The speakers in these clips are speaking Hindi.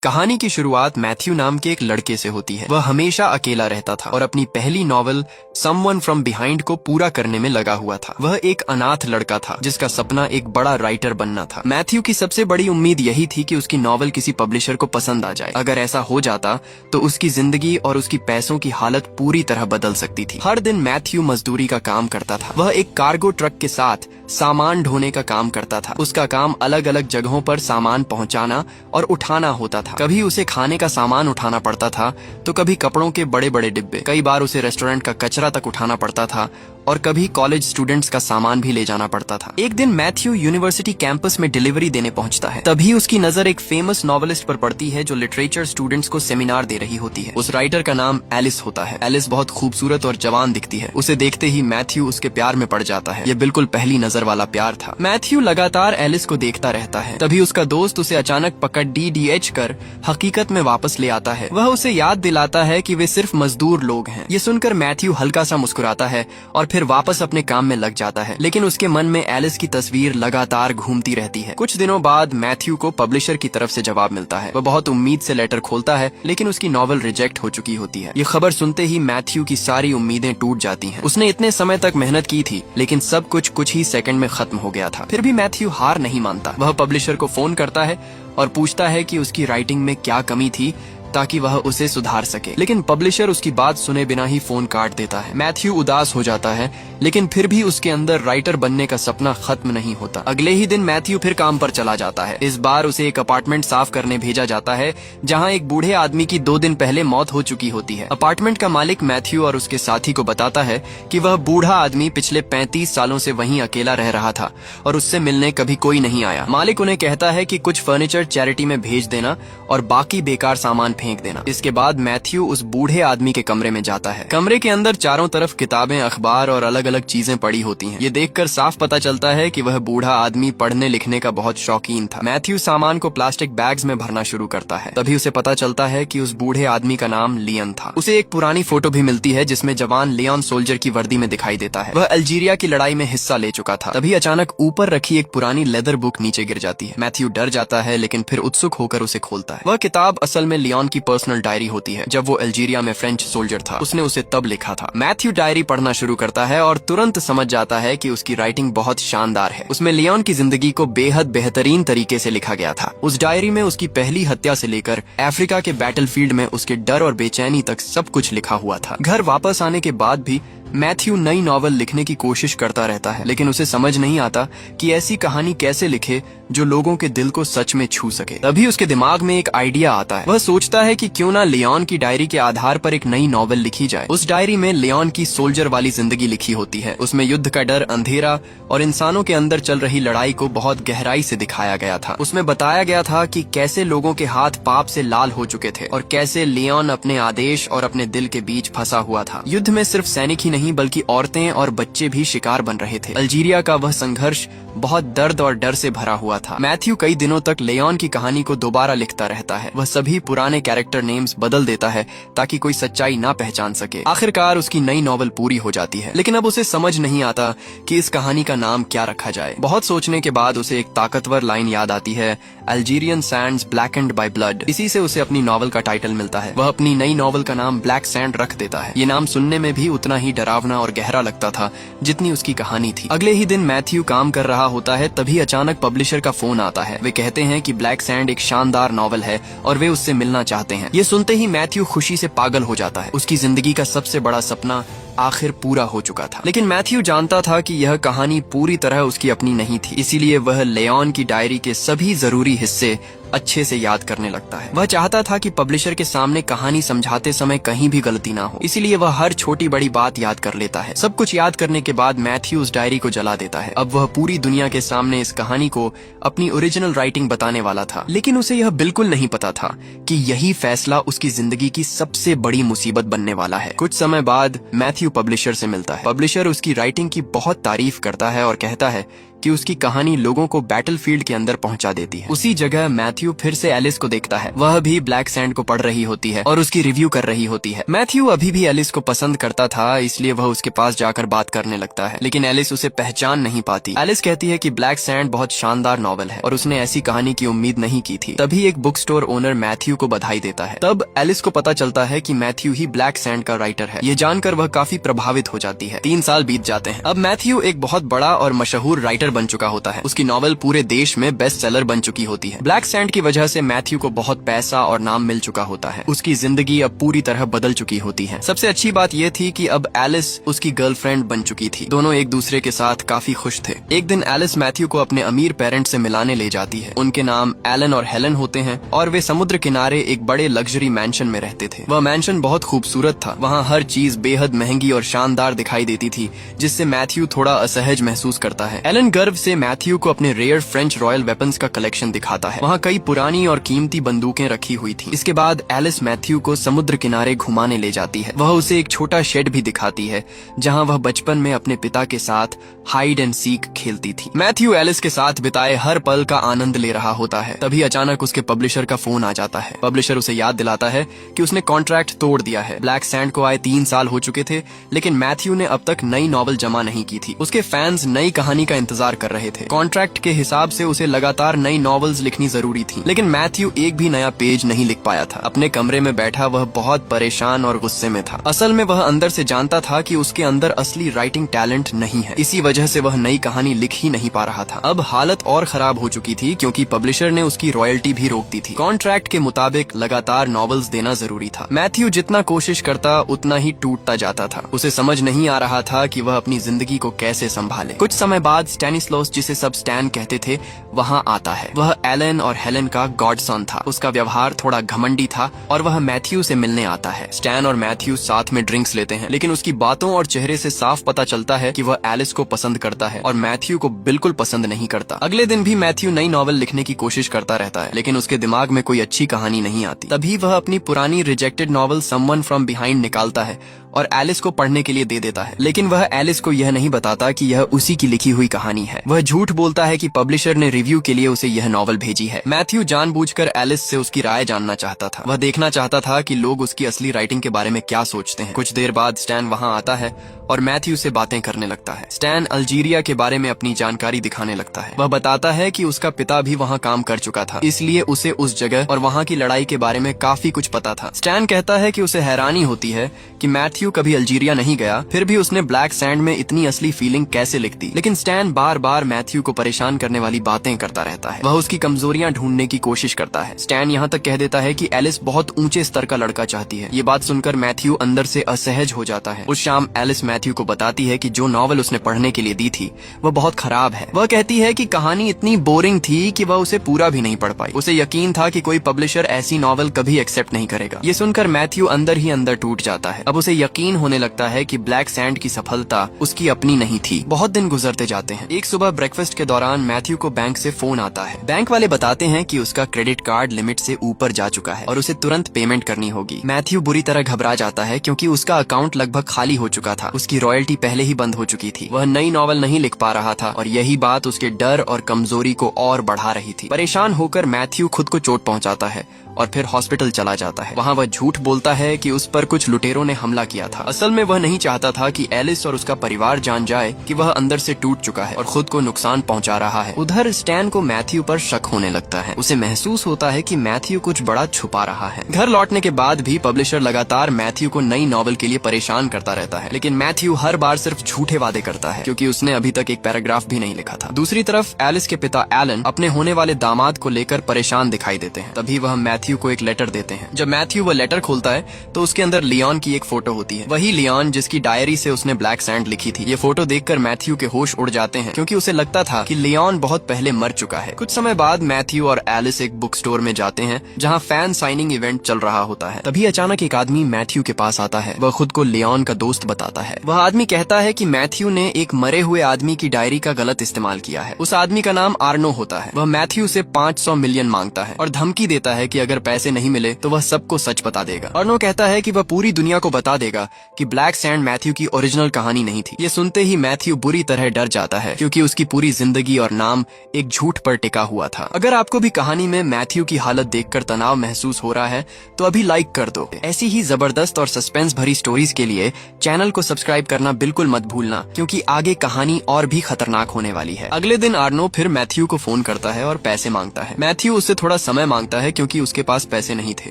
कहानी की शुरुआत मैथ्यू नाम के एक लड़के से होती है। वह हमेशा अकेला रहता था और अपनी पहली नॉवल समवन फ्रॉम बिहाइंड को पूरा करने में लगा हुआ था। वह एक अनाथ लड़का था जिसका सपना एक बड़ा राइटर बनना था। मैथ्यू की सबसे बड़ी उम्मीद यही थी कि उसकी नॉवल किसी पब्लिशर को पसंद आ जाए। अगर ऐसा हो जाता तो उसकी जिंदगी और उसकी पैसों की हालत पूरी तरह बदल सकती थी। हर दिन मैथ्यू मजदूरी का काम करता था। वह एक कार्गो ट्रक के साथ सामान ढोने का काम करता था। उसका काम अलग अलग जगहों पर सामान पहुंचाना और उठाना होता था। कभी उसे खाने का सामान उठाना पड़ता था तो कभी कपड़ों के बड़े बड़े डिब्बे। कई बार उसे रेस्टोरेंट का कचरा तक उठाना पड़ता था और कभी कॉलेज स्टूडेंट्स का सामान भी ले जाना पड़ता था। एक दिन मैथ्यू यूनिवर्सिटी कैंपस में डिलीवरी देने पहुंचता है। तभी उसकी नजर एक फेमस नॉवेलिस्ट पर पड़ती है जो लिटरेचर स्टूडेंट्स को सेमिनार दे रही होती है। उस राइटर का नाम एलिस होता है। एलिस बहुत खूबसूरत और जवान दिखती है। उसे देखते ही मैथ्यू उसके प्यार में पड़ जाता है। ये बिल्कुल पहली नजर वाला प्यार था। मैथ्यू लगातार एलिस को देखता रहता है। तभी उसका दोस्त उसे अचानक पकड़ DDH कर हकीकत में वापस ले आता है। वह उसे याद दिलाता है कि वे सिर्फ मजदूर लोग हैं। ये सुनकर मैथ्यू हल्का सा मुस्कुराता है और फिर वापस अपने काम में लग जाता है। लेकिन उसके मन में एलिस की तस्वीर लगातार घूमती रहती है। कुछ दिनों बाद मैथ्यू को पब्लिशर की तरफ से जवाब मिलता है। वह बहुत उम्मीद से लेटर खोलता है लेकिन उसकी नॉवल रिजेक्ट हो चुकी होती है। ये खबर सुनते ही मैथ्यू की सारी उम्मीदें टूट जाती हैं। उसने इतने समय तक मेहनत की थी लेकिन सब कुछ ही सेकंड में खत्म हो गया था। फिर भी मैथ्यू हार नहीं मानता। वह पब्लिशर को फोन करता है और पूछता है कि उसकी राइटिंग में क्या कमी थी ताकि वह उसे सुधार सके। लेकिन पब्लिशर उसकी बात सुने बिना ही फोन काट देता है। मैथ्यू उदास हो जाता है लेकिन फिर भी उसके अंदर राइटर बनने का सपना खत्म नहीं होता। अगले ही दिन मैथ्यू फिर काम पर चला जाता है। इस बार उसे एक अपार्टमेंट साफ करने भेजा जाता है जहां एक बूढ़े आदमी की 2 दिन पहले मौत हो चुकी होती है। अपार्टमेंट का मालिक मैथ्यू और उसके साथी को बताता है कि वह बूढ़ा आदमी पिछले 35 सालों से वहीं अकेला रह रहा था और उससे मिलने कभी कोई नहीं आया। मालिक उन्हें कहता है कि कुछ फर्नीचर चैरिटी में भेज देना और बाकी बेकार सामान फेंक देना। इसके बाद मैथ्यू उस बूढ़े आदमी के कमरे में जाता है। कमरे के अंदर चारों तरफ किताबें, अखबार और अलग अलग चीजें पड़ी होती हैं। ये देखकर साफ पता चलता है कि वह बूढ़ा आदमी पढ़ने लिखने का बहुत शौकीन था। मैथ्यू सामान को प्लास्टिक बैग्स में भरना शुरू करता है। तभी उसे पता चलता है कि उस बूढ़े आदमी का नाम लियन था। उसे एक पुरानी फोटो भी मिलती है जिसमें जवान लियोन सोल्जर की वर्दी में दिखाई देता है। वह अल्जीरिया की लड़ाई में हिस्सा ले चुका था। तभी अचानक ऊपर रखी एक पुरानी लेदर बुक नीचे गिर जाती है। मैथ्यू डर जाता है लेकिन फिर उत्सुक होकर उसे खोलता है। वह किताब असल में लियोन की पर्सनल डायरी होती है। जब वो अल्जीरिया में फ्रेंच सोल्जर था उसने उसे तब लिखा था। मैथ्यू डायरी पढ़ना शुरू करता है और तुरंत समझ जाता है कि उसकी राइटिंग बहुत शानदार है। उसमें लियोन की जिंदगी को बेहद बेहतरीन तरीके से लिखा गया था। उस डायरी में उसकी पहली हत्या से लेकर अफ्रीका के बैटलफील्ड में उसके डर और बेचैनी तक सब कुछ लिखा हुआ था। घर वापस आने के बाद भी मैथ्यू नई नॉवल लिखने की कोशिश करता रहता है लेकिन उसे समझ नहीं आता कि ऐसी कहानी कैसे लिखे जो लोगों के दिल को सच में छू सके। तभी उसके दिमाग में एक आइडिया आता है। वह सोचता है कि क्यों ना लियोन की डायरी के आधार पर एक नई नॉवल लिखी जाए। उस डायरी में लियोन की सोल्जर वाली जिंदगी लिखी होती है। उसमें युद्ध का डर, अंधेरा और इंसानों के अंदर चल रही लड़ाई को बहुत गहराई से दिखाया गया था। उसमें बताया गया था कि कैसे लोगों के हाथ पाप से लाल हो चुके थे और कैसे लियोन अपने आदेश और अपने दिल के बीच फंसा हुआ था। युद्ध में सिर्फ सैनिक ही नहीं बल्कि औरतें और बच्चे भी शिकार बन रहे थे। अल्जीरिया का वह संघर्ष बहुत दर्द और डर से भरा हुआ था। मैथ्यू कई दिनों तक लियोन की कहानी को दोबारा लिखता रहता है। वह सभी पुराने कैरेक्टर नेम्स बदल देता है ताकि कोई सच्चाई ना पहचान सके। आखिरकार उसकी नई नॉवल पूरी हो जाती है लेकिन अब उसे समझ नहीं आता कि इस कहानी का नाम क्या रखा जाए। बहुत सोचने के बाद उसे एक ताकतवर लाइन याद आती है, Algerian Sands blanket by blood. इसी से उसे अपनी नॉवल का टाइटल मिलता है। वह अपनी नई नॉवल का नाम ब्लैक सैंड रख देता है। ये नाम सुनने में भी उतना ही डरावना और गहरा लगता था जितनी उसकी कहानी थी। अगले ही दिन मैथ्यू काम कर रहा होता है तभी अचानक पब्लिशर का फोन आता है। वे कहते हैं कि ब्लैक सैंड एक शानदार नॉवल है और वे उससे मिलना चाहते हैं। ये सुनते ही मैथ्यू खुशी से पागल हो जाता है। उसकी जिंदगी का सबसे बड़ा सपना आखिर पूरा हो चुका था। लेकिन मैथ्यू जानता था कि यह कहानी पूरी तरह उसकी अपनी नहीं थी। इसीलिए वह लियोन की डायरी के सभी जरूरी हिस्से अच्छे से याद करने लगता है। वह चाहता था कि पब्लिशर के सामने कहानी समझाते समय कहीं भी गलती ना हो। इसीलिए वह हर छोटी बड़ी बात याद कर लेता है। सब कुछ याद करने के बाद मैथ्यू उस डायरी को जला देता है। अब वह पूरी दुनिया के सामने इस कहानी को अपनी ओरिजिनल राइटिंग बताने वाला था। लेकिन उसे यह बिल्कुल नहीं पता था कि यही फैसला उसकी जिंदगी की सबसे बड़ी मुसीबत बनने वाला है। कुछ समय बाद मैथ्यू पब्लिशर से मिलता है। पब्लिशर उसकी राइटिंग की बहुत तारीफ करता है और कहता है कि उसकी कहानी लोगों को बैटलफील्ड के अंदर पहुंचा देती है। उसी जगह मैथ्यू फिर से एलिस को देखता है। वह भी ब्लैक सैंड को पढ़ रही होती है और उसकी रिव्यू कर रही होती है। मैथ्यू अभी भी एलिस को पसंद करता था, इसलिए वह उसके पास जाकर बात करने लगता है, लेकिन एलिस उसे पहचान नहीं पाती। एलिस कहती है कि ब्लैक सैंड बहुत शानदार नॉवल है और उसने ऐसी कहानी की उम्मीद नहीं की थी। तभी एक बुक स्टोर ओनर मैथ्यू को बधाई देता है। तब एलिस को पता चलता है कि मैथ्यू ही ब्लैक सैंड का राइटर है। ये जानकर वह काफी प्रभावित हो जाती है। 3 साल बीत जाते हैं। अब मैथ्यू एक बहुत बड़ा और मशहूर राइटर बन चुका होता है। उसकी नॉवल पूरे देश में बेस्ट सेलर बन चुकी होती है। ब्लैक सैंड की वजह से मैथ्यू को बहुत पैसा और नाम मिल चुका होता है। उसकी जिंदगी अब पूरी तरह बदल चुकी होती है। सबसे अच्छी बात यह थी कि अब एलिस उसकी गर्लफ्रेंड बन चुकी थी। दोनों एक दूसरे के साथ काफी खुश थे। एक दिन एलिस मैथ्यू को अपने अमीर पेरेंट्स से मिलाने ले जाती है। उनके नाम एलन और हेलन होते हैं और वे समुद्र किनारे एक बड़े लग्जरी मैंशन में रहते थे। वह मैंशन बहुत खूबसूरत था। वहाँ हर चीज बेहद महंगी और शानदार दिखाई देती थी, जिससे मैथ्यू थोड़ा असहज महसूस करता है। एलन गर्व से मैथ्यू को अपने रेयर फ्रेंच रॉयल वेपन्स का कलेक्शन दिखाता है। वहाँ कई पुरानी और कीमती बंदूकें रखी हुई थी। इसके बाद एलिस मैथ्यू को समुद्र किनारे घुमाने ले जाती है। वह उसे एक छोटा शेड भी दिखाती है, जहाँ वह बचपन में अपने पिता के साथ हाइड एंड सीक खेलती थी। मैथ्यू एलिस के साथ बिताए हर पल का आनंद ले रहा होता है। तभी अचानक उसके पब्लिशर का फोन आ जाता है। पब्लिशर उसे याद दिलाता है कि उसने कॉन्ट्रैक्ट तोड़ दिया है। ब्लैक सैंड को आए 3 साल हो चुके थे, लेकिन मैथ्यू ने अब तक नई नॉवल जमा नहीं की थी। उसके फैंस नई कहानी का इंतजार कर रहे थे। कॉन्ट्रैक्ट के हिसाब से उसे लगातार नई नॉवेल्स लिखनी जरूरी थी, लेकिन मैथ्यू एक भी नया पेज नहीं लिख पाया था। अपने कमरे में बैठा वह बहुत परेशान और गुस्से में था। असल में वह अंदर से जानता था कि उसके अंदर असली राइटिंग टैलेंट नहीं है। इसी वजह से वह नई कहानी लिख ही नहीं पा रहा था। अब हालत और खराब हो चुकी थी, क्योंकि पब्लिशर ने उसकी रॉयल्टी भी रोक दी थी। कॉन्ट्रैक्ट के मुताबिक लगातार नॉवेल्स देना जरूरी था। मैथ्यू जितना कोशिश करता उतना ही टूटता जाता था। उसे समझ नहीं आ रहा था कि वह अपनी जिंदगी को कैसे संभाले। कुछ समय बाद स्टैनिस्लॉस, जिसे सब स्टैन कहते थे, वहाँ आता है। वह एलन और हेलन का गॉडसन था। उसका व्यवहार थोड़ा घमंडी था और वह मैथ्यू से मिलने आता है। स्टैन और मैथ्यू साथ में ड्रिंक्स लेते हैं, लेकिन उसकी बातों और चेहरे से साफ पता चलता है कि वह एलिस को पसंद करता है और मैथ्यू को बिल्कुल पसंद नहीं करता। अगले दिन भी मैथ्यू नई नॉवल लिखने की कोशिश करता रहता है, लेकिन उसके दिमाग में कोई अच्छी कहानी नहीं आती। तभी वह अपनी पुरानी rejected novel someone from behind निकालता है और एलिस को पढ़ने के लिए दे देता है। लेकिन वह एलिस को यह नहीं बताता कि यह उसी की लिखी हुई कहानी है। वह झूठ बोलता है कि पब्लिशर ने रिव्यू के लिए उसे यह नॉवल भेजी है। मैथ्यू जानबूझकर एलिस से उसकी राय जानना चाहता था। वह देखना चाहता था कि लोग उसकी असली राइटिंग के बारे में क्या सोचते हैं। कुछ देर बाद स्टैन वहाँ आता है और मैथ्यू से बातें करने लगता है। स्टैन अल्जीरिया के बारे में अपनी जानकारी दिखाने लगता है। वह बताता है कि उसका पिता भी वहाँ काम कर चुका था, इसलिए उसे उस जगह और वहाँ की लड़ाई के बारे में काफी कुछ पता था। स्टैन कहता है कि उसे हैरानी होती है कि मैथ्यू कभी अल्जीरिया नहीं गया, फिर भी उसने ब्लैक सैंड में इतनी असली फीलिंग कैसे लिख दी। लेकिन स्टैन बार बार मैथ्यू को परेशान करने वाली बातें करता रहता है। वह उसकी कमजोरियां ढूंढने की कोशिश करता है। स्टैन यहाँ तक कह देता है कि एलिस बहुत ऊंचे स्तर का लड़का चाहती है। ये बात सुनकर मैथ्यू अंदर से असहज हो जाता है। उस शाम एलिस मैथ्यू को बताती है कि जो नॉवल उसने पढ़ने के लिए दी थी वह बहुत खराब है। वह कहती है कि कहानी इतनी बोरिंग थी कि वह उसे पूरा भी नहीं पढ़ पाई। उसे यकीन था कि कोई पब्लिशर ऐसी नॉवल कभी एक्सेप्ट नहीं करेगा। ये सुनकर मैथ्यू अंदर ही अंदर टूट जाता है। अब उसे यकीन होने लगता है कि ब्लैक सैंड की सफलता उसकी अपनी नहीं थी। बहुत दिन गुजरते जाते हैं। एक सुबह ब्रेकफास्ट के दौरान मैथ्यू को बैंक से फोन आता है। बैंक वाले बताते हैं कि उसका क्रेडिट कार्ड लिमिट से ऊपर जा चुका है और उसे तुरंत पेमेंट करनी होगी। मैथ्यू बुरी तरह घबरा जाता है, क्योंकि उसका अकाउंट लगभग खाली हो चुका था। उसकी रॉयल्टी पहले ही बंद हो चुकी थी। वह नई नॉवल नहीं लिख पा रहा था और यही बात उसके डर और कमजोरी को और बढ़ा रही थी। परेशान होकर मैथ्यू खुद को चोट पहुंचाता है और फिर हॉस्पिटल चला जाता है। वहाँ वह झूठ बोलता है कि उस पर कुछ लुटेरों ने हमला किया था। असल में वह नहीं चाहता था कि एलिस और उसका परिवार जान जाए कि वह अंदर से टूट चुका है और खुद को नुकसान पहुंचा रहा है। उधर स्टैन को मैथ्यू पर शक होने लगता है। उसे महसूस होता है कि मैथ्यू कुछ बड़ा छुपा रहा है। घर लौटने के बाद भी पब्लिशर लगातार मैथ्यू को नई नॉवल के लिए परेशान करता रहता है, लेकिन मैथ्यू हर बार सिर्फ झूठे वादे करता है, क्योंकि उसने अभी तक एक पैराग्राफ भी नहीं लिखा था। दूसरी तरफ एलिस के पिता एलन अपने होने वाले दामाद को लेकर परेशान दिखाई देते हैं। तभी वह मैथ्यू को एक लेटर देते हैं। जब मैथ्यू वह लेटर खोलता है तो उसके अंदर लियोन की एक फोटो होती है। वही लियोन जिसकी डायरी से उसने ब्लैक सैंड लिखी थी। ये फोटो देखकर मैथ्यू के होश उड़ जाते हैं, क्योंकि उसे लगता था कि लियोन बहुत पहले मर चुका है। कुछ समय बाद मैथ्यू और एलिस एक बुक स्टोर में जाते हैं, जहाँ फैन साइनिंग इवेंट चल रहा होता है। तभी अचानक एक आदमी मैथ्यू के पास आता है। वह खुद को लियोन का दोस्त बताता है। वह आदमी कहता है कि मैथ्यू ने एक मरे हुए आदमी की डायरी का गलत इस्तेमाल किया है। उस आदमी का नाम आर्नो होता है। वह मैथ्यू से 500 मिलियन मांगता है और धमकी देता है कि अगर अगर पैसे नहीं मिले तो वह सबको सच बता देगा। अर्नो कहता है कि वह पूरी दुनिया को बता देगा कि ब्लैक सैंड मैथ्यू की ओरिजिनल कहानी नहीं थी। ये सुनते ही मैथ्यू बुरी तरह डर जाता है क्योंकि उसकी पूरी जिंदगी और नाम एक झूठ पर टिका हुआ था। अगर आपको भी कहानी में मैथ्यू की हालत देखकर तनाव महसूस हो रहा है तो अभी लाइक कर दो। ऐसी ही जबरदस्त और सस्पेंस भरी स्टोरीज के लिए चैनल को सब्सक्राइब करना बिल्कुल मत भूलना, क्योंकि आगे कहानी और भी खतरनाक होने वाली है। अगले दिन आर्नो फिर मैथ्यू को फोन करता है और पैसे मांगता है। मैथ्यू उससे थोड़ा समय मांगता है क्योंकि उसके पास पैसे नहीं थे।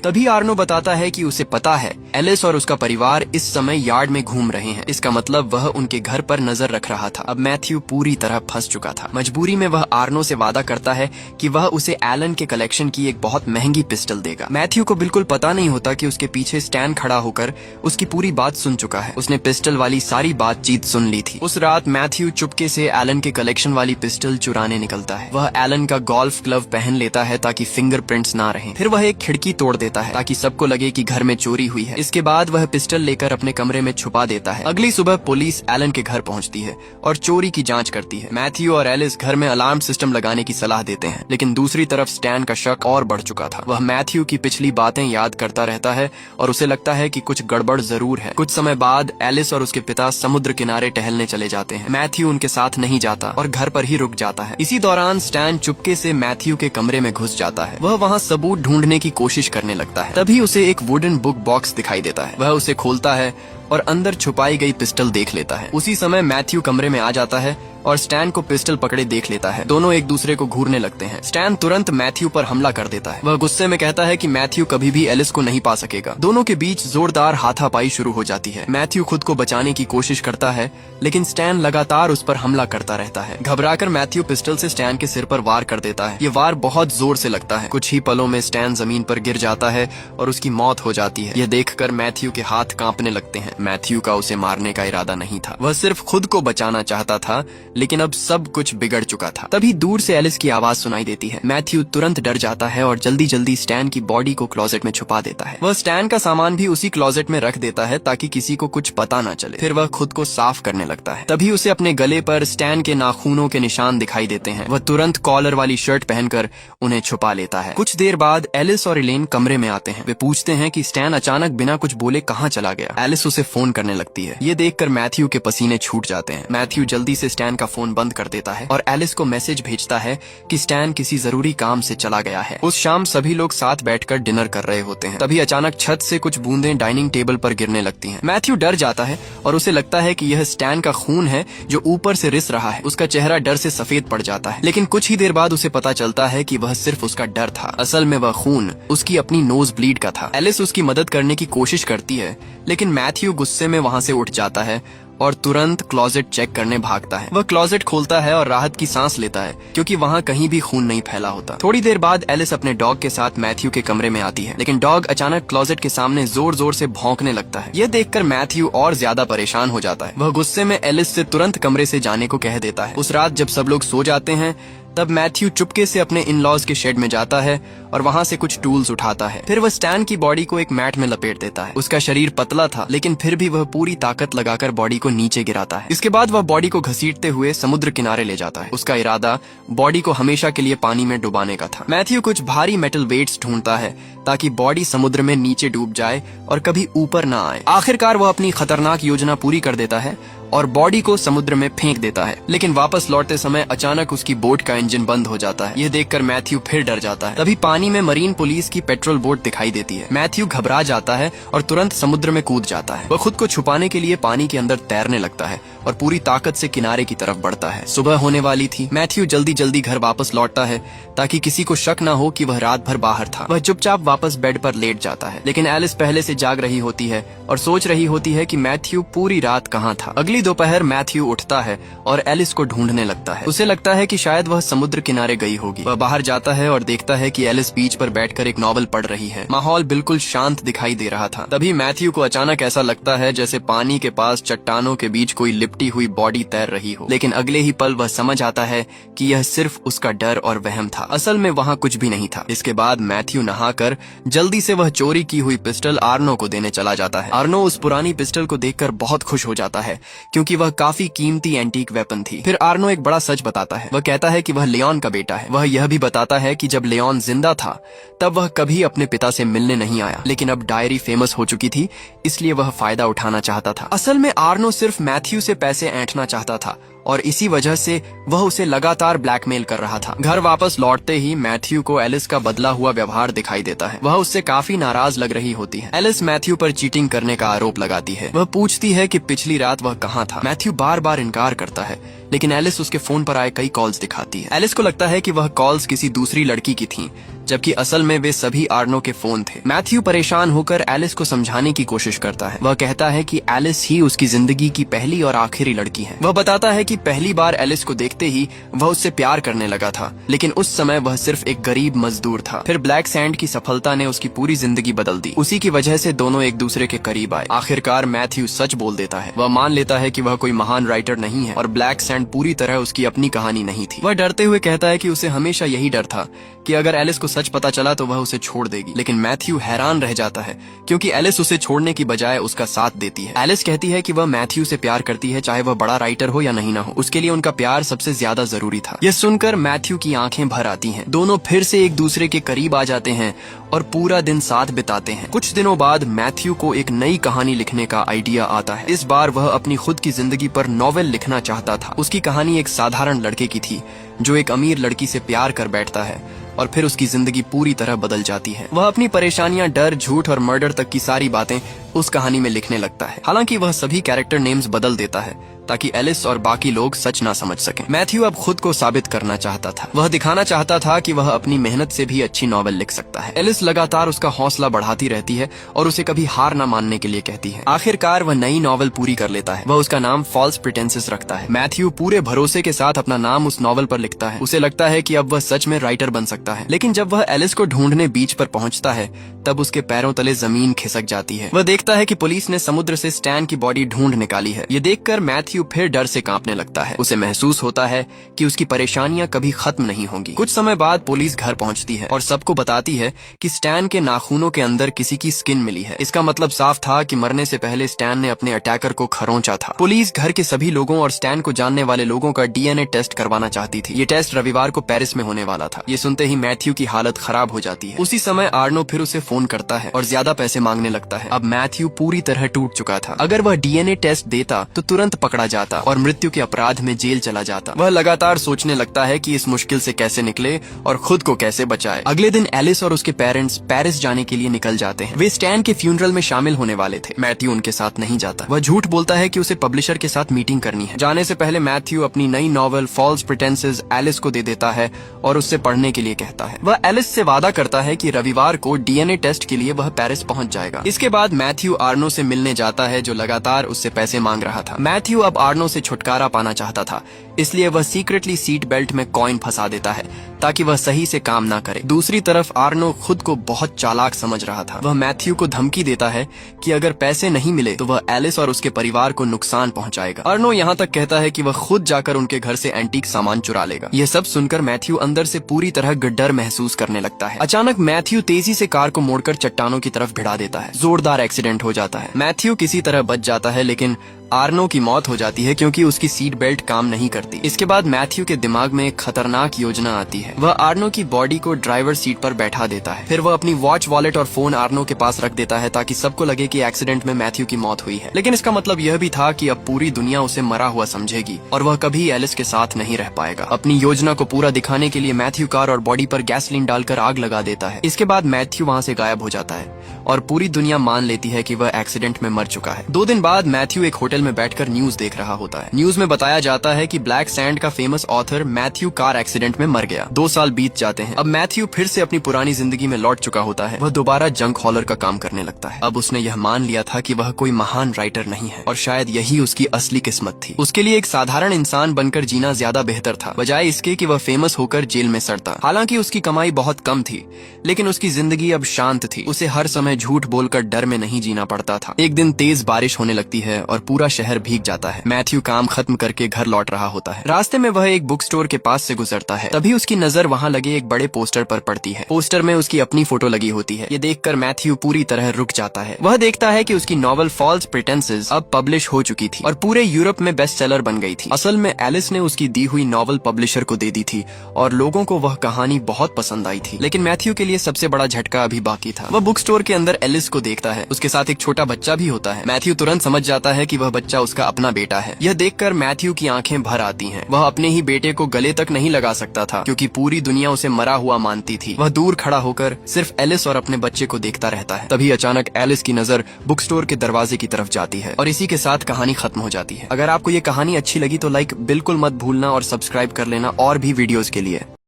तभी आर्नो बताता है कि उसे पता है एलिस और उसका परिवार इस समय यार्ड में घूम रहे हैं। इसका मतलब वह उनके घर पर नजर रख रहा था। अब मैथ्यू पूरी तरह फंस चुका था। मजबूरी में वह आर्नो से वादा करता है कि वह उसे एलन के कलेक्शन की एक बहुत महंगी पिस्टल देगा। मैथ्यू को बिल्कुल पता नहीं होता कि उसके पीछे स्टैन खड़ा होकर उसकी पूरी बात सुन चुका है। उसने पिस्टल वाली सारी बातचीत सुन ली थी। उस रात मैथ्यू चुपके से एलन के कलेक्शन वाली पिस्टल चुराने निकलता है। वह एलन का गोल्फ ग्लव पहन लेता है ताकि फिंगरप्रिंट्स ना रहें। फिर वह एक खिड़की तोड़ देता है ताकि सबको लगे कि घर में चोरी हुई है। इसके बाद वह पिस्टल लेकर अपने कमरे में छुपा देता है। अगली सुबह पुलिस एलन के घर पहुंचती है और चोरी की जांच करती है। मैथ्यू और एलिस घर में अलार्म सिस्टम लगाने की सलाह देते हैं, लेकिन दूसरी तरफ स्टैन का शक और बढ़ चुका था। वह मैथ्यू की पिछली बातें याद करता रहता है और उसे लगता है कि कुछ गड़बड़ जरूर है। कुछ समय बाद एलिस और उसके पिता समुद्र किनारे टहलने चले जाते हैं। मैथ्यू उनके साथ नहीं जाता और घर पर ही रुक जाता है। इसी दौरान स्टैन चुपके से मैथ्यू के कमरे में घुस जाता है। वह वहाँ सबूत ढूंढने की कोशिश करने लगता है। तभी उसे एक वुडन बुक बॉक्स दिखाई देता है। वह उसे खोलता है और अंदर छुपाई गई पिस्टल देख लेता है। उसी समय मैथ्यू कमरे में आ जाता है और स्टैन को पिस्टल पकड़े देख लेता है। दोनों एक दूसरे को घूरने लगते हैं। स्टैन तुरंत मैथ्यू पर हमला कर देता है। वह गुस्से में कहता है कि मैथ्यू कभी भी एलिस को नहीं पा सकेगा। दोनों के बीच जोरदार हाथापाई शुरू हो जाती है। मैथ्यू खुद को बचाने की कोशिश करता है, लेकिन स्टैन लगातार उस पर हमला करता रहता है। घबराकर मैथ्यू पिस्टल से स्टैन के सिर पर वार कर देता है। ये वार बहुत जोर से लगता है। कुछ ही पलों में स्टैन जमीन पर गिर जाता है और उसकी मौत हो जाती है। यह देखकर मैथ्यू के हाथ कांपने लगते हैं। मैथ्यू का उसे मारने का इरादा नहीं था। वह सिर्फ खुद को बचाना चाहता था, लेकिन अब सब कुछ बिगड़ चुका था। तभी दूर से एलिस की आवाज सुनाई देती है। मैथ्यू तुरंत डर जाता है और जल्दी जल्दी स्टैन की बॉडी को क्लोजेट में छुपा देता है। वह स्टैन का सामान भी उसी क्लोजेट में रख देता है ताकि किसी को कुछ पता न चले। फिर वह खुद को साफ करने लगता है। तभी उसे अपने गले पर स्टैन के नाखूनों के निशान दिखाई देते हैं। वह तुरंत कॉलर वाली शर्ट पहनकर उन्हें छुपा लेता है। कुछ देर बाद एलिस और इलेन कमरे में आते हैं। वे पूछते हैं कि स्टैन अचानक बिना कुछ बोले कहाँ चला गया। एलिस उसे फोन करने लगती है। ये देखकर मैथ्यू के पसीने छूट जाते हैं। मैथ्यू जल्दी से स्टैन का फोन बंद कर देता है और एलिस को मैसेज भेजता है कि स्टैन किसी जरूरी काम से चला गया है। उस शाम सभी लोग साथ बैठकर डिनर कर रहे होते हैं। तभी अचानक छत से कुछ बूंदें डाइनिंग टेबल पर गिरने लगती हैं। मैथ्यू डर जाता है और उसे लगता है कि यह स्टैन का खून है जो ऊपर से रिस रहा है। उसका चेहरा डर से सफेद पड़ जाता है, लेकिन कुछ ही देर बाद उसे पता चलता है कि वह सिर्फ उसका डर था। असल में वह खून उसकी अपनी नोज ब्लीड का था। एलिस उसकी मदद करने की कोशिश करती है, लेकिन मैथ्यू गुस्से में वहाँ से उठ जाता है और तुरंत क्लोजेट चेक करने भागता है। वह क्लोजेट खोलता है और राहत की सांस लेता है क्योंकि वहाँ कहीं भी खून नहीं फैला होता। थोड़ी देर बाद एलिस अपने डॉग के साथ मैथ्यू के कमरे में आती है, लेकिन डॉग अचानक क्लोजेट के सामने जोर जोर से भौंकने लगता है। यह देखकर मैथ्यू और ज्यादा परेशान हो जाता है। वह गुस्से में एलिस से तुरंत कमरे से जाने को कह देता है। उस रात जब सब लोग सो जाते हैं तब मैथ्यू चुपके से अपने इन लॉज के शेड में जाता है और वहाँ से कुछ टूल्स उठाता है। फिर वह स्टैन की बॉडी को एक मैट में लपेट देता है। उसका शरीर पतला था, लेकिन फिर भी वह पूरी ताकत लगाकर बॉडी को नीचे गिराता है। इसके बाद वह बॉडी को घसीटते हुए समुद्र किनारे ले जाता है। उसका इरादा बॉडी को हमेशा के लिए पानी में डुबाने का था। मैथ्यू कुछ भारी मेटल वेट्स ढूंढता है ताकि बॉडी समुद्र में नीचे डूब जाए और कभी ऊपर न आए। आखिरकार वह अपनी खतरनाक योजना पूरी कर देता है और बॉडी को समुद्र में फेंक देता है, लेकिन वापस लौटते समय अचानक उसकी बोट का इंजन बंद हो जाता है। यह देखकर मैथ्यू फिर डर जाता है। तभी पानी में मरीन पुलिस की पेट्रोल बोट दिखाई देती है। मैथ्यू घबरा जाता है और तुरंत समुद्र में कूद जाता है। वह खुद को छुपाने के लिए पानी के अंदर तैरने लगता है और पूरी ताकत से किनारे की तरफ बढ़ता है। सुबह होने वाली थी। मैथ्यू जल्दी जल्दी घर वापस लौटता है ताकि किसी को शक न हो कि वह रात भर बाहर था। वह चुपचाप वापस बेड पर लेट जाता है, लेकिन एलिस पहले से जाग रही होती है और सोच रही होती है कि मैथ्यू पूरी रात कहाँ था। अगली दोपहर मैथ्यू उठता है और एलिस को ढूंढने लगता है। उसे लगता है कि शायद वह समुद्र किनारे गई होगी। वह बाहर जाता है और देखता है कि एलिस बीच पर बैठकर एक नॉवल पढ़ रही है। माहौल बिल्कुल शांत दिखाई दे रहा था। तभी मैथ्यू को अचानक ऐसा लगता है जैसे पानी के पास चट्टानों के बीच कोई लिपटी हुई बॉडी तैर रही हो, लेकिन अगले ही पल वह समझ आता है कि यह सिर्फ उसका डर और वहम था। असल में वहाँ कुछ भी नहीं था। इसके बाद मैथ्यू नहाकर जल्दी से वह चोरी की हुई पिस्टल आर्नो को देने चला जाता है। आर्नो उस पुरानी पिस्टल को देखकर बहुत खुश हो जाता है क्योंकि वह काफी कीमती एंटीक वेपन थी। फिर आर्नो एक बड़ा सच बताता है। वह कहता है कि वह लियोन का बेटा है। वह यह भी बताता है कि जब लियोन जिंदा था तब वह कभी अपने पिता से मिलने नहीं आया, लेकिन अब डायरी फेमस हो चुकी थी, इसलिए वह फायदा उठाना चाहता था। असल में आर्नो सिर्फ मैथ्यू से पैसे ऐंठना चाहता था और इसी वजह से वह उसे लगातार ब्लैकमेल कर रहा था। घर वापस लौटते ही मैथ्यू को एलिस का बदला हुआ व्यवहार दिखाई देता है। वह उससे काफी नाराज लग रही होती है। एलिस मैथ्यू पर चीटिंग करने का आरोप लगाती है। वह पूछती है कि पिछली रात वह कहाँ था। मैथ्यू बार बार इनकार करता है, लेकिन एलिस उसके फोन पर आए कई कॉल्स दिखाती है। एलिस को लगता है कि वह कॉल्स किसी दूसरी लड़की की थीं, जबकि असल में वे सभी आर्नो के फोन थे। मैथ्यू परेशान होकर एलिस को समझाने की कोशिश करता है। वह कहता है कि एलिस ही उसकी जिंदगी की पहली और आखिरी लड़की है। वह बताता है कि पहली बार एलिस को देखते ही वह उससे प्यार करने लगा था, लेकिन उस समय वह सिर्फ एक गरीब मजदूर था। फिर ब्लैक सैंड की सफलता ने उसकी पूरी जिंदगी बदल दी। उसी की वजह से दोनों एक दूसरे के करीब आए। आखिरकार मैथ्यू सच बोल देता है। वह मान लेता है कि वह कोई महान राइटर नहीं है और ब्लैक सैंड पूरी तरह उसकी अपनी कहानी नहीं थी। वह डरते हुए कहता है कि उसे हमेशा यही डर था कि अगर एलिस को सच पता चला तो वह उसे छोड़ देगी। लेकिन मैथ्यू हैरान रह जाता है क्योंकि एलिस उसे छोड़ने की बजाय उसका साथ देती है। एलिस कहती है कि वह मैथ्यू से प्यार करती है, चाहे वह बड़ा राइटर हो या नहीं ना हो। उसके लिए उनका प्यार सबसे ज्यादा जरूरी था। यह सुनकर मैथ्यू की आंखें भर आती हैं। दोनों फिर से एक दूसरे के करीब आ जाते हैं और पूरा दिन साथ बिताते हैं। कुछ दिनों बाद मैथ्यू को एक नई कहानी लिखने का आइडिया आता है। इस बार वह अपनी खुद की जिंदगी पर नॉवेल लिखना चाहता था। उसकी कहानी एक साधारण लड़के की थी जो एक अमीर लड़की से प्यार कर बैठता है और फिर उसकी जिंदगी पूरी तरह बदल जाती है। वह अपनी परेशानियां, डर, झूठ और मर्डर तक की सारी बातें उस कहानी में लिखने लगता है। हालांकि वह सभी कैरेक्टर नेम्स बदल देता है ताकि एलिस और बाकी लोग सच ना समझ सकें। मैथ्यू अब खुद को साबित करना चाहता था। वह दिखाना चाहता था कि वह अपनी मेहनत से भी अच्छी नॉवेल लिख सकता है। एलिस लगातार उसका हौसला बढ़ाती रहती है और उसे कभी हार ना मानने के लिए कहती है। आखिरकार वह नई नॉवेल पूरी कर लेता है। वह उसका नाम फॉल्स प्रिटेंसेस रखता है। मैथ्यू पूरे भरोसे के साथ अपना नाम उस नॉवेल पर लिखता है। उसे लगता है कि अब वह सच में राइटर बन सकता है। लेकिन जब वह एलिस को ढूंढने बीच पर पहुंचता है तब उसके पैरों तले जमीन खिसक जाती है। वह देखता है कि पुलिस ने समुद्र से स्टैन की बॉडी ढूंढ निकाली है। ये देखकर मैथ्यू फिर डर से कांपने लगता है। उसे महसूस होता है कि उसकी परेशानियां कभी खत्म नहीं होंगी। कुछ समय बाद पुलिस घर पहुंचती है और सबको बताती है कि स्टैन के नाखूनों के अंदर किसी की स्किन मिली है। इसका मतलब साफ था कि मरने से पहले स्टैन ने अपने अटैकर को खरोंचा था। पुलिस घर के सभी लोगों और स्टैन को जानने वाले लोगों का डीएनए टेस्ट करवाना चाहती थी। ये टेस्ट रविवार को पेरिस में होने वाला था। ये सुनते ही मैथ्यू की हालत खराब हो जाती है। उसी समय आर्नो फिर उसे फोन करता है और ज्यादा पैसे मांगने लगता है। अब मैथ्यू पूरी तरह टूट चुका था। अगर वह डीएनए टेस्ट देता तो तुरंत पकड़ा जाता और मृत्यु के अपराध में जेल चला जाता। वह लगातार सोचने लगता है कि इस मुश्किल से कैसे निकले और खुद को कैसे बचाए। अगले दिन एलिस और उसके पेरेंट्स पेरिस जाने के लिए निकल जाते हैं। वे स्टैन के फ्यूनरल में शामिल होने वाले थे। मैथ्यू उनके साथ नहीं जाता। वह झूठ बोलता है कि उसे पब्लिशर के साथ मीटिंग करनी है। जाने से पहले मैथ्यू अपनी नई नॉवेल फॉल्स प्रिटेंसेस एलिस को दे देता है और उससे पढ़ने के लिए कहता है। वह एलिस से वादा करता है कि रविवार को डीएनए टेस्ट के लिए वह पेरिस पहुंच जाएगा। इसके बाद मैथ्यू आर्नो से मिलने जाता है जो लगातार उससे पैसे मांग रहा था। मैथ्यू अब आर्नो से छुटकारा पाना चाहता था, इसलिए वह सीक्रेटली सीट बेल्ट में कॉइन फंसा देता है ताकि वह सही से काम ना करे। दूसरी तरफ आर्नो खुद को बहुत चालाक समझ रहा था। वह मैथ्यू को धमकी देता है कि अगर पैसे नहीं मिले तो वह एलिस और उसके परिवार को नुकसान पहुंचाएगा। आर्नो यहाँ तक कहता है कि वह खुद जाकर उनके घर से एंटीक सामान चुरा लेगा। यह सब सुनकर मैथ्यू अंदर से पूरी तरह डर महसूस करने लगता है। अचानक मैथ्यू तेजी से कार को मोड़कर चट्टानों की तरफ भिड़ा देता है। जोरदार एक्सीडेंट हो जाता है। मैथ्यू किसी तरह बच जाता है, लेकिन आर्नो की मौत हो जाती है क्योंकि उसकी सीट बेल्ट काम नहीं करती। इसके बाद मैथ्यू के दिमाग में एक खतरनाक योजना आती है। वह आर्नो की बॉडी को ड्राइवर सीट पर बैठा देता है। फिर वह अपनी वॉच, वॉलेट और फोन आर्नो के पास रख देता है ताकि सबको लगे कि एक्सीडेंट में मैथ्यू की मौत हुई है। लेकिन इसका मतलब यह भी था कि अब पूरी दुनिया उसे मरा हुआ समझेगी और वह कभी एलिस के साथ नहीं रह पाएगा। अपनी योजना को पूरा दिखाने के लिए मैथ्यू कार और बॉडी पर गैसोलीन डालकर आग लगा देता है। इसके बाद मैथ्यू वहाँ से गायब हो जाता है और पूरी दुनिया मान लेती है कि वह एक्सीडेंट में मर चुका है। 2 दिन बाद मैथ्यू एक होटल में बैठकर न्यूज देख रहा होता है। न्यूज में बताया जाता है कि ब्लैक सैंड का famous author Matthew car accident में मर गया। 2 साल बीत जाते हैं। अब मैथ्यू फिर से अपनी पुरानी जिंदगी में लौट चुका होता है। वह दोबारा जंक हॉलर का काम करने लगता है। अब उसने यह मान लिया था कि वह कोई महान राइटर नहीं है और शायद यही उसकी असली किस्मत थी। उसके लिए एक साधारण इंसान बनकर जीना ज्यादा बेहतर था, बजाय इसके कि वह फेमस होकर जेल में सड़ता। हालांकि उसकी कमाई बहुत कम थी, लेकिन उसकी जिंदगी अब शांत थी। उसे हर समय झूठ बोलकर डर में नहीं जीना पड़ता था। एक दिन तेज बारिश होने लगती है और पूरा पूरा शहर भीग जाता है। मैथ्यू काम खत्म करके घर लौट रहा होता है। रास्ते में वह एक बुक स्टोर के पास से गुजरता है, तभी उसकी नजर वहाँ लगे एक बड़े पोस्टर पर पड़ती है। पोस्टर में उसकी अपनी फोटो लगी होती है। ये देखकर मैथ्यू पूरी तरह रुक जाता है। वह देखता है कि उसकी नॉवल फॉल्स प्रिटेंसेस अब पब्लिश हो चुकी थी और पूरे यूरोप में बेस्ट सेलर बन गई थी। असल में एलिस ने उसकी दी हुई नॉवल पब्लिशर को दे दी थी और लोगों को वह कहानी बहुत पसंद आई थी। लेकिन मैथ्यू के लिए सबसे बड़ा झटका अभी बाकी था। वह बुक स्टोर के अंदर एलिस को देखता है। उसके साथ एक छोटा बच्चा भी होता है। मैथ्यू तुरंत समझ जाता है कि वह बच्चा उसका अपना बेटा है। यह देखकर मैथ्यू की आंखें भर आती हैं। वह अपने ही बेटे को गले तक नहीं लगा सकता था क्योंकि पूरी दुनिया उसे मरा हुआ मानती थी। वह दूर खड़ा होकर सिर्फ एलिस और अपने बच्चे को देखता रहता है। तभी अचानक एलिस की नजर बुक स्टोर के दरवाजे की तरफ जाती है और इसी के साथ कहानी खत्म हो जाती है। अगर आपको ये कहानी अच्छी लगी तो लाइक बिल्कुल मत भूलना और सब्सक्राइब कर लेना और भी वीडियोस के लिए।